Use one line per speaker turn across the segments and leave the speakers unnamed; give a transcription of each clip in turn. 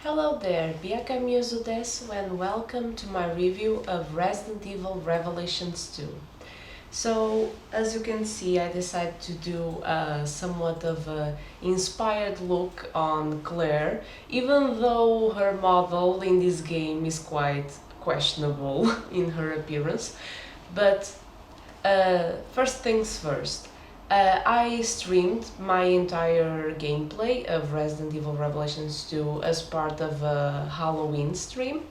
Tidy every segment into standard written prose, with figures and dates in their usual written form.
Hello there, Bianca Miyuzu desu and welcome to my review of Resident Evil Revelations 2. So, as you can see, I decided to do somewhat of an inspired look on Claire, even though her model in this game is quite questionable in her appearance. But first things first, I streamed my entire gameplay of Resident Evil Revelations 2 as part of a Halloween stream.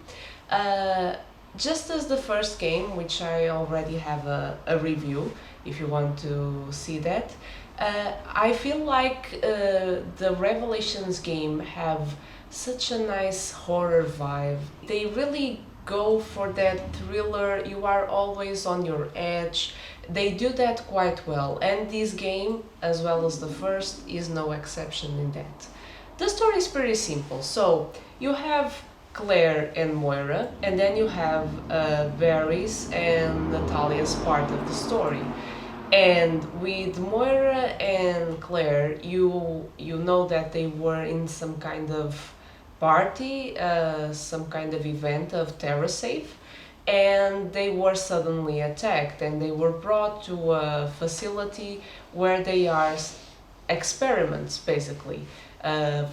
Uh, just as the first game, which I already have a review if you want to see that. I feel like the Revelations game have such a nice horror vibe. They really go for that thriller, you are always on your edge. They do that quite well, and this game, as well as the first, is no exception in that. The story is pretty simple. So, you have Claire and Moira, and then you have Barry's and Natalia's part of the story. And with Moira and Claire, you know that they were in some kind of party, some kind of event of TerraSafe, and they were suddenly attacked, and they were brought to a facility where they are experiments basically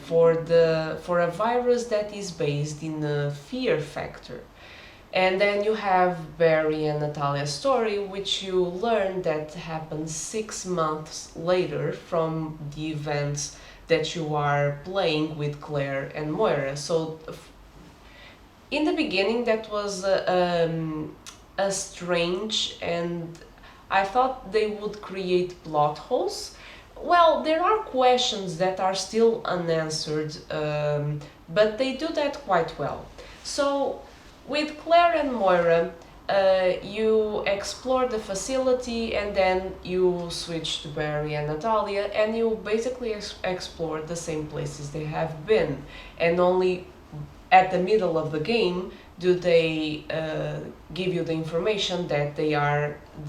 for a virus that is based in a fear factor. And then you have Barry and Natalia's story, which you learn that happens 6 months later from the events that you are playing with Claire and Moira. So, in the beginning, that was a strange, and I thought they would create plot holes. Well, there are questions that are still unanswered, but they do that quite well. So, with Claire and Moira, you explore the facility and then you switch to Barry and Natalia, and you basically explore the same places they have been, and only at the middle of the game do they give you the information that the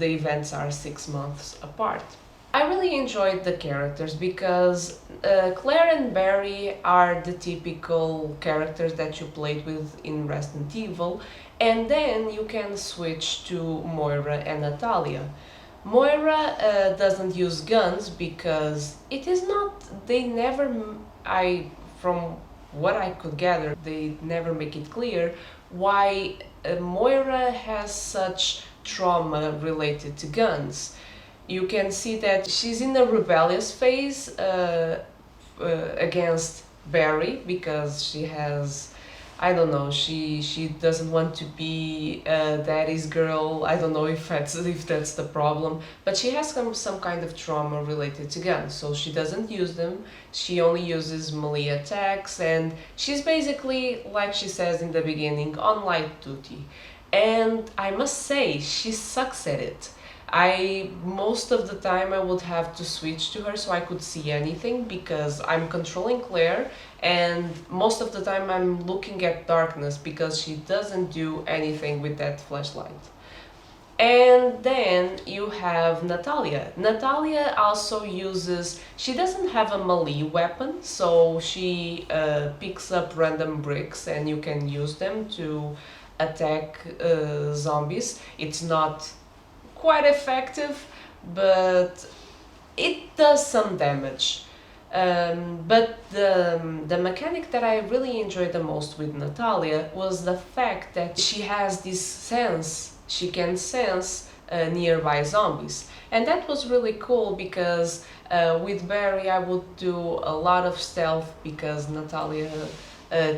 events are 6 months apart. I really enjoyed the characters because Claire and Barry are the typical characters that you played with in Resident Evil, and then you can switch to Moira and Natalia. Moira doesn't use guns because it is not, they never, from what I could gather, they never make it clear why Moira has such trauma related to guns. You can see that she's in a rebellious phase against Barry because she has, I don't know, she doesn't want to be daddy's girl. I don't know if that's the problem, but she has some kind of trauma related to guns, so she doesn't use them. She only uses melee attacks, and she's basically, like she says in the beginning, on light duty. And I must say, she sucks at it. Most of the time I would have to switch to her so I could see anything because I'm controlling Claire, and most of the time I'm looking at darkness because she doesn't do anything with that flashlight. And then you have Natalia. Natalia also uses, she doesn't have a melee weapon, so she picks up random bricks and you can use them to attack zombies. It's not quite effective, but it does some damage. But the mechanic that I really enjoyed the most with Natalia was the fact that she has this sense, she can sense nearby zombies. And that was really cool because with Barry I would do a lot of stealth because Natalia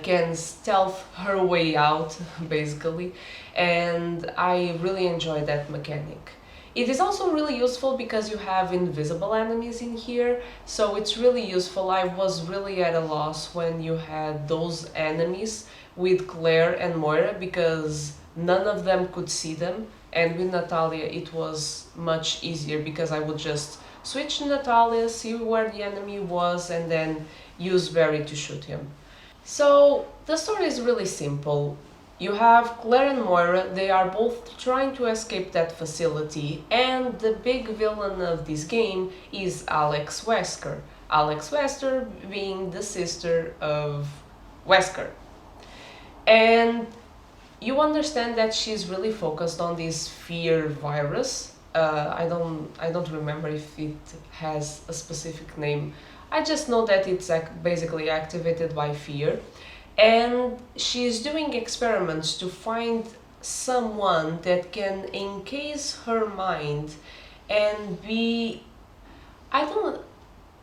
can stealth her way out basically, and I really enjoy that mechanic. It is also really useful because you have invisible enemies in here, so it's really useful. I was really at a loss when you had those enemies with Claire and Moira because none of them could see them, and with Natalia it was much easier because I would just switch to Natalia, see where the enemy was, and then use Barry to shoot him. So the story is really simple. You have Claire and Moira, they are both trying to escape that facility, and the big villain of this game is Alex Wesker. Alex Wesker being the sister of Wesker. And you understand that she's really focused on this fear virus. I don't remember if it has a specific name. I just know that it's basically activated by fear, and she's doing experiments to find someone that can encase her mind and be, I don't,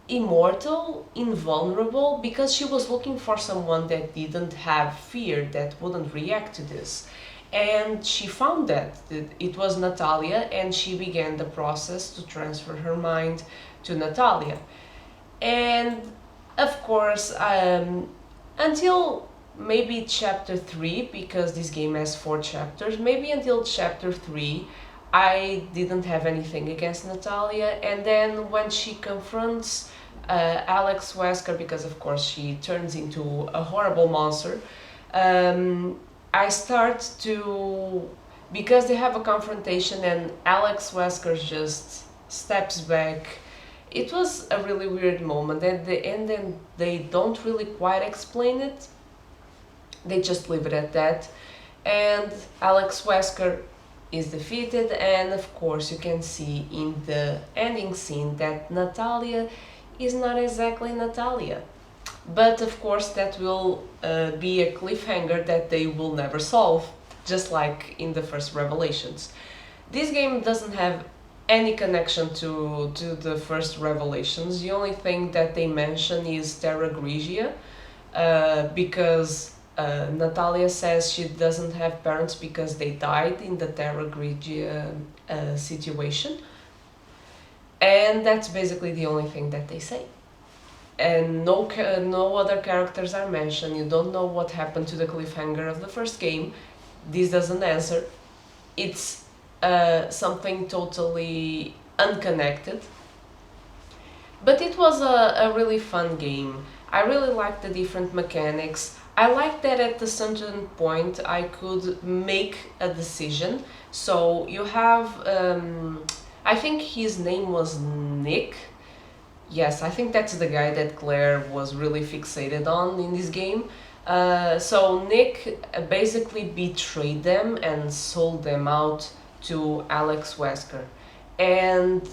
immortal, invulnerable, because she was looking for someone that didn't have fear, that wouldn't react to this. And she found that it was Natalia, and she began the process to transfer her mind to Natalia. And of course, until maybe chapter 3, because this game has 4 chapters, maybe until chapter 3, I didn't have anything against Natalia. And then when she confronts Alex Wesker, because of course she turns into a horrible monster, I start to, because they have a confrontation and Alex Wesker just steps back. It was a really weird moment, and then they don't really quite explain it. They just leave it at that, and Alex Wesker is defeated. And of course you can see in the ending scene that Natalia is not exactly Natalia. But of course that will be a cliffhanger that they will never solve, just like in the first Revelations. This game doesn't have any connection to the first Revelations. The only thing that they mention is Terra Grigia, because Natalia says she doesn't have parents because they died in the Terra Grigia situation. And that's basically the only thing that they say. And no other characters are mentioned. You don't know what happened to the cliffhanger of the first game. This doesn't answer. It's something totally unconnected. But it was a really fun game. I really liked the different mechanics. I liked that at a certain point I could make a decision. So you have, I think his name was Nick. Yes, I think that's the guy that Claire was really fixated on in this game. So Nick basically betrayed them and sold them out to Alex Wesker. And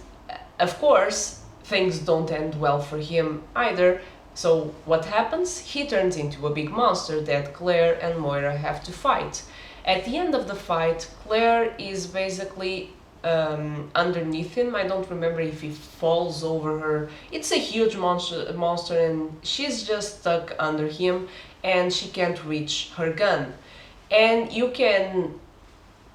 of course, things don't end well for him either. So what happens? He turns into a big monster that Claire and Moira have to fight. At the end of the fight, Claire is basically underneath him. I don't remember if he falls over her. It's a huge monster, and she's just stuck under him, and she can't reach her gun. And you can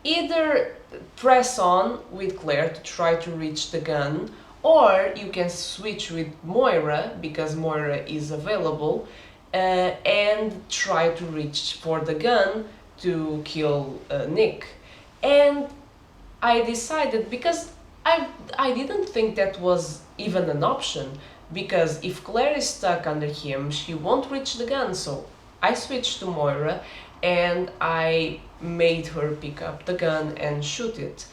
either press on with Claire to try to reach the gun, or you can switch with Moira, because Moira is available, and try to reach for the gun to kill Nick. And I decided, because I didn't think that was even an option, because if Claire is stuck under him, she won't reach the gun. So I switched to Moira and I made her pick up the gun and shoot it.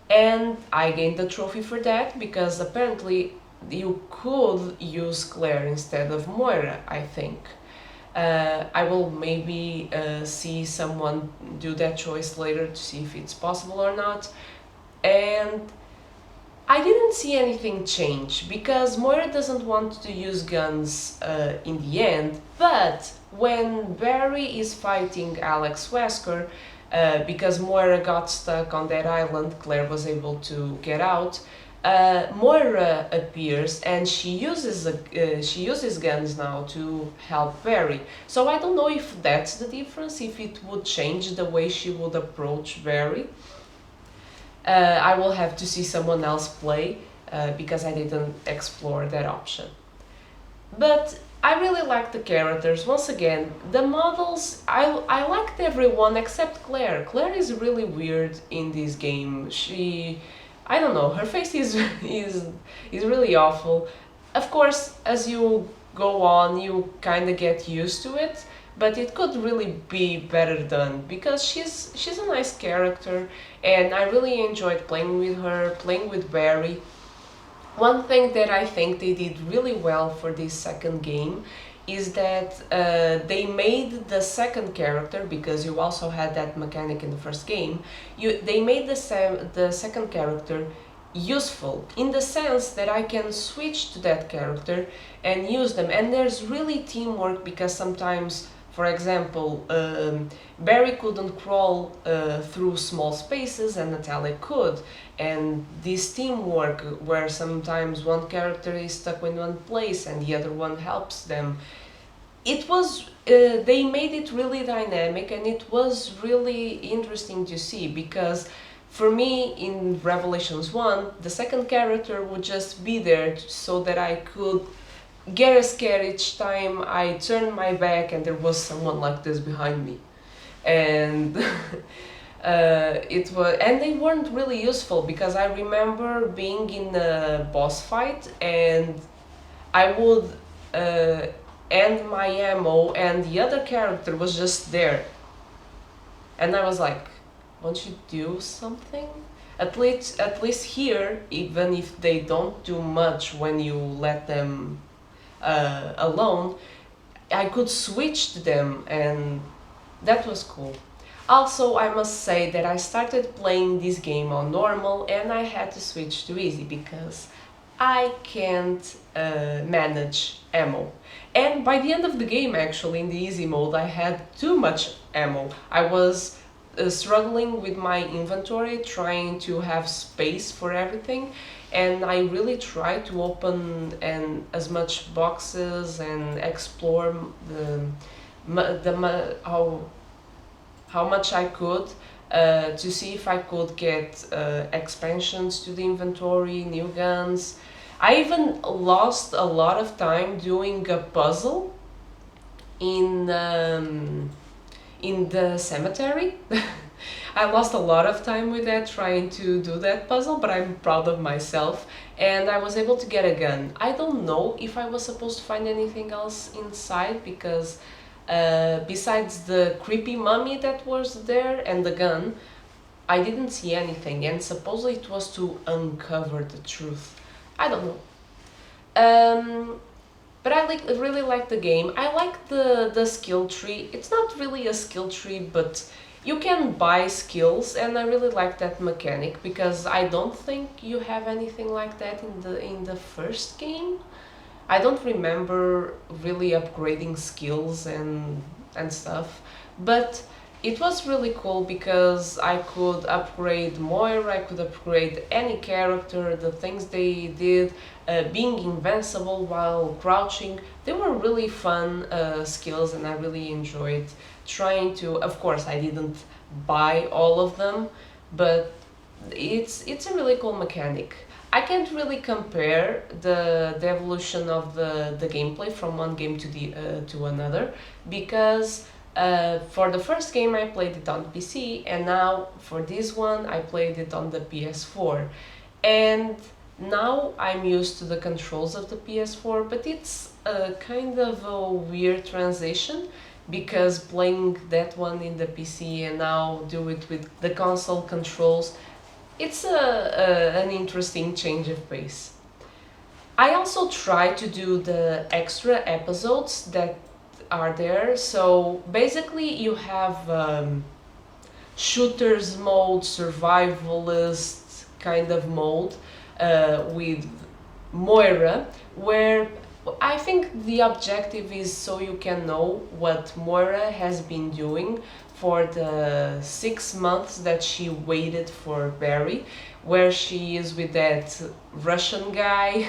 And I gained the trophy for that, because apparently you could use Claire instead of Moira, I think. I will maybe see someone do that choice later to see if it's possible or not. And I didn't see anything change, because Moira doesn't want to use guns in the end. But when Barry is fighting Alex Wesker, because Moira got stuck on that island, Claire was able to get out. Moira appears and she uses guns now to help Barry. So I don't know if that's the difference, if it would change the way she would approach Barry. I will have to see someone else play, because I didn't explore that option. But I really like the characters. Once again, the models, I liked everyone except Claire. Claire is really weird in this game. I don't know, her face is really awful. Of course, as you go on, you kind of get used to it, but it could really be better done, because she's a nice character, and I really enjoyed playing with her, playing with Barry. One thing that I think they did really well for this second game is that they made the second character, because you also had that mechanic in the first game. They made the second character useful in the sense that I can switch to that character and use them, and there's really teamwork, because sometimes, for example, Barry couldn't crawl through small spaces and Natalia could, and this teamwork where sometimes one character is stuck in one place and the other one helps them, it was they made it really dynamic, and it was really interesting to see, because for me in Revelations 1 the second character would just be there so that I could get scared each time I turned my back and there was someone like this behind me. And and they weren't really useful, because I remember being in a boss fight and I would end my ammo and the other character was just there, and I was like, won't you do something? At least here, even if they don't do much when you let them alone, I could switch to them, and that was cool. Also, I must say that I started playing this game on normal and I had to switch to easy because I can't manage ammo. And by the end of the game, actually, in the easy mode, I had too much ammo. I was struggling with my inventory, trying to have space for everything, and I really tried to open as much boxes and explore how much I could to see if I could get expansions to the inventory, new guns. I even lost a lot of time doing a puzzle in the cemetery. I lost a lot of time with that, trying to do that puzzle, but I'm proud of myself, and I was able to get a gun. I don't know if I was supposed to find anything else inside, because besides the creepy mummy that was there and the gun, I didn't see anything, and supposedly it was to uncover the truth. I don't know. But I really like the game. I like the skill tree. It's not really a skill tree, but you can buy skills, and I really like that mechanic, because I don't think you have anything like that in the first game. I don't remember really upgrading skills and stuff, but it was really cool because I could upgrade Moira, I could upgrade any character, the things they did, being invincible while crouching. They were really fun skills, and I really enjoyed trying to. Of course, I didn't buy all of them, but it's a really cool mechanic. I can't really compare the evolution of the gameplay from one game to another, because for the first game I played it on PC, and now for this one I played it on the PS4. And now I'm used to the controls of the PS4, but it's a kind of a weird transition, because playing that one in the PC and now do it with the console controls, it's an interesting change of pace. I also try to do the extra episodes that are there. So basically you have shooters mode, survivalist kind of mode with Moira, where I think the objective is so you can know what Moira has been doing for the 6 months that she waited for Barry, where she is with that Russian guy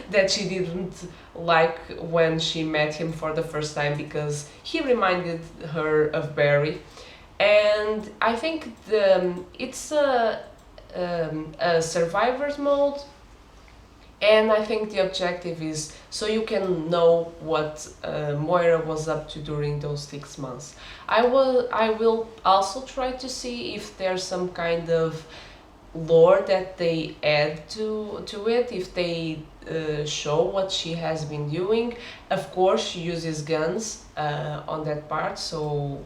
that she didn't like when she met him for the first time, because he reminded her of Barry. And I think it's a survivor's mode, and I think the objective is so you can know what Moira was up to during those 6 months. I will also try to see if there's some kind of lore that they add to it, if they show what she has been doing. Of course, she uses guns on that part, so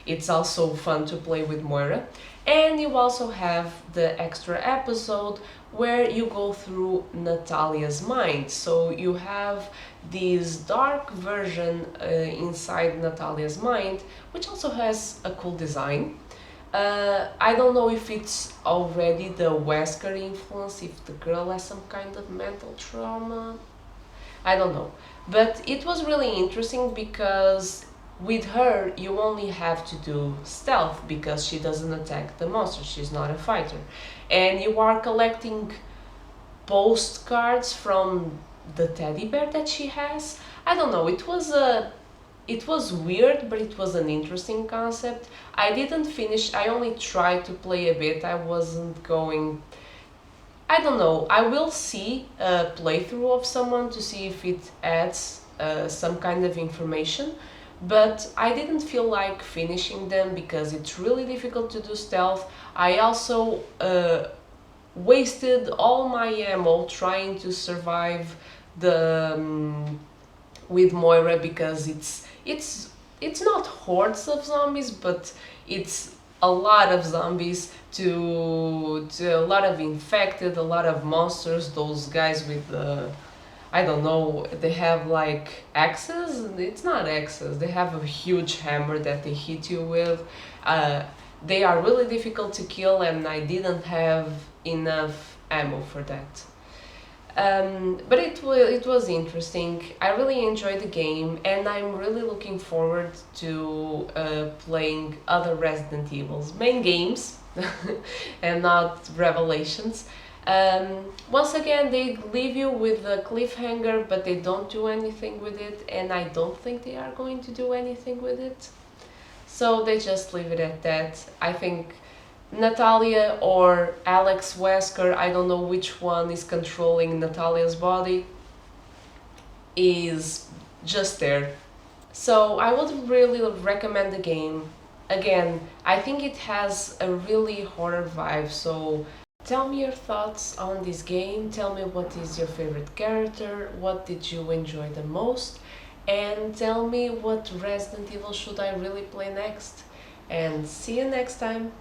it's also fun to play with Moira. And you also have the extra episode where you go through Natalia's mind. So you have this dark version inside Natalia's mind, which also has a cool design. I don't know if it's already the Wesker influence, if the girl has some kind of mental trauma. I don't know. But it was really interesting because with her, you only have to do stealth because she doesn't attack the monster. She's not a fighter. And you are collecting postcards from the teddy bear that she has. I don't know. It was weird, but it was an interesting concept. I didn't finish. I only tried to play a bit. I wasn't going. I don't know. I will see a playthrough of someone to see if it adds some kind of information, but I didn't feel like finishing them because it's really difficult to do stealth. I also wasted all my ammo trying to survive the with Moira because it's not hordes of zombies, but it's a lot of zombies to a lot of infected, a lot of monsters. Those guys with the I don't know, they have like axes. It's not axes. They have a huge hammer that they hit you with. Uh, they are really difficult to kill, and I didn't have enough ammo for that. But it was interesting. I really enjoyed the game, and I'm really looking forward to playing other Resident Evil's main games, and not Revelations. Once again, they leave you with a cliffhanger, but they don't do anything with it, and I don't think they are going to do anything with it. So they just leave it at that. I think Natalia or Alex Wesker, I don't know which one is controlling Natalia's body, is just there. So I would really recommend the game. Again, I think it has a really horror vibe, so tell me your thoughts on this game. Tell me what is your favorite character, what did you enjoy the most, and tell me what Resident Evil should I really play next. And see you next time.